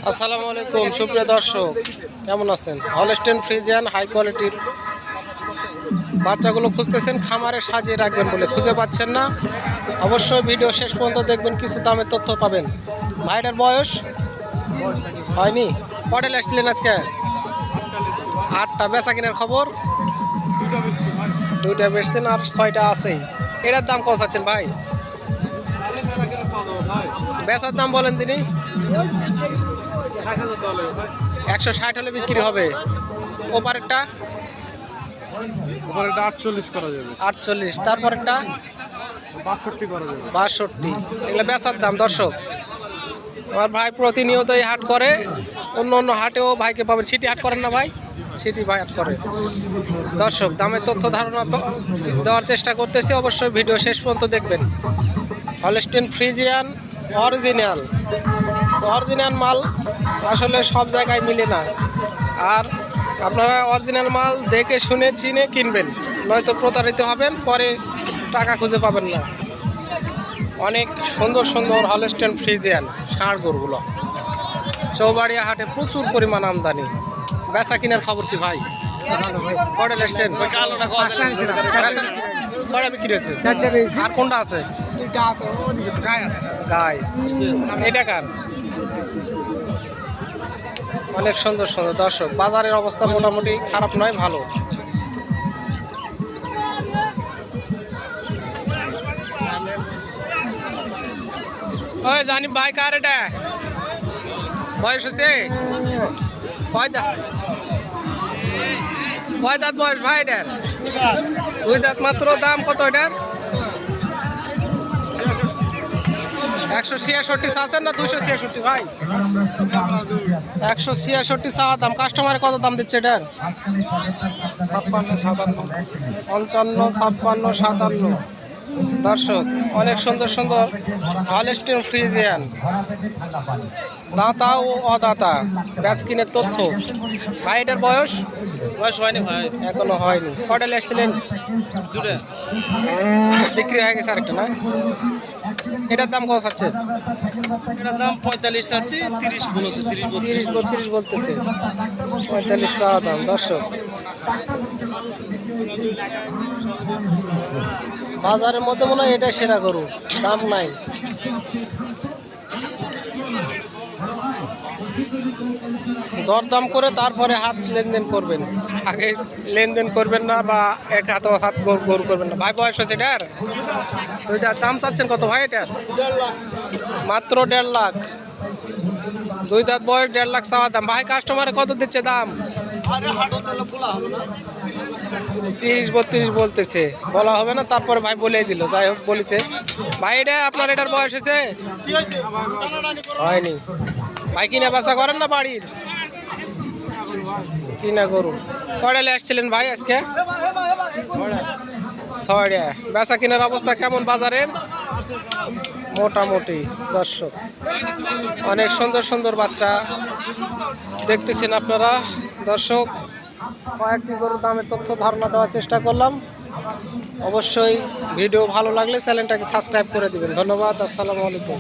আসসালামু আলাইকুম সুপ্রিয় দর্শক, কেমন আছেন? হলস্টেইন ফ্রিজিয়ান হাই কোয়ালিটির বাচ্চাগুলো খুঁজতেছেন, খামারে সাজিয়ে রাখবেন বলে খুঁজে পাচ্ছেন না। অবশ্যই ভিডিও শেষ পর্যন্ত দেখবেন, কিছু দামের তথ্য পাবেন। ভাইটার বয়স হয়নি, কটায় আসছিলেন আজকে? 8টা। বেচা কিনার খবর? 2টা বেচছেন আর 6টা আছেই। এটার দাম কত চাচ্ছেন ভাই? বেচার দাম বলেন তিনি। 160 হলে বিক্রি হবে। ওপারেরটা 48 করা যাবে। 48। তারপরেরটা 62 করা যাবে। 62। এগুলো বেচার দাম। দর্শক, আমার ভাই প্রতিনিয়ত এই হাট করে, অন্য অন্য হাটেও ভাইকে পাবেন। সিটি হাট করেন না ভাই? সিটি ভাই হাট করে। দর্শক, দামের তথ্য ধারণা দেওয়ার চেষ্টা করতেছি, অবশ্যই ভিডিও শেষ পর্যন্ত দেখবেন। হলস্টেইন ফ্রিজিয়ান অরিজিনাল মাল আসলে সব জায়গায় মিলে না, আর আপনারা অরিজিনাল মাল দেখে শুনে চিনে কিনবেন, নয়তো প্রতারিত হবেন, পরে টাকা খুঁজে পাবেন না। অনেক সুন্দর সুন্দর হলস্টেইন ফ্রিজিয়ান ষাঁড় গরুগুলো চৌবাড়িয়া হাটে প্রচুর পরিমাণ আমদানি। বেচা কিনার খবর কি ভাই? কটা এসছেন? কটা বিক্রি হয়েছে? আর কোনটা আছে? গাই। এটা কার? অনেক সুন্দর সুন্দর। দর্শক, বাজারের অবস্থা মোটামুটি খারাপ নয়, ভালো। ওই জানি ভাই, কার এটা? বয়স হয়েছে কয় দাঁত বয়স ভাই এটার? 2 দাঁত মাত্র। দাম কত এটার? 166 চাচ্ছেন না 266 ভাই? 166 চাওয়া দাম। কাস্টমারে কত দাম দিচ্ছে এটার? 55, 56, 57। দর্শক, অনেক সুন্দর সুন্দর হলস্টেইন ফ্রিজিয়ান, দাঁতা ও অদাঁতা ব্যাস কিনের তথ্য। ভাই এটার বয়স হয়নি ভাই, এখনো হয়নি। কটা এসছিলেন? 2টা বিক্রি হয়ে গেছে আরেকটা, না? এটার দাম কত চাচ্ছে? এটার দাম 45 চাচ্ছি, 30 বলেছে, 30-32 বলতেছে। 45 টাকা দাম। দর্শক, বাজারের মধ্যে মনে হয় এটা সেরা গরু, দাম নাই। দরদাম করে তারপরে হাত লেনদেন করবেন, আগে লেনদেন করবেন না, বা এক হাত গরু করবেন না। ভাই বয়স হচ্ছে এটার? দাম চাচ্ছেন কত ভাই এটা? মাত্র 1.5 লাখ। 2 দাঁত বয়স, 1.5 লাখ চাওয়া দাম। ভাই কাস্টমারে কত দিচ্ছে দাম? 30-32 বলতেছে। বলা হবে না, তারপরে ভাই বলেই দিল। যাই হোক, বলেছে ভাই। এটা আপনার এটার বয়স হয়েছে? হয়নি। ভাই কিনা বেচা করেন না বাড়ির? কিনা গরু। কয়ডালে আসছিলেন ভাই আজকে? 6টা। বেচা কিনার অবস্থা কেমন বাজারের? মোটামুটি। দর্শক, অনেক সুন্দর সুন্দর বাচ্চা দেখতেছেন আপনারা। দর্শক, কয়েকটি গরুর দামের তথ্য ধারণা দেওয়ার চেষ্টা করলাম। অবশ্যই ভিডিও ভালো লাগলে চ্যানেলটাকে সাবস্ক্রাইব করে দিবেন। ধন্যবাদ। আসসালামু আলাইকুম।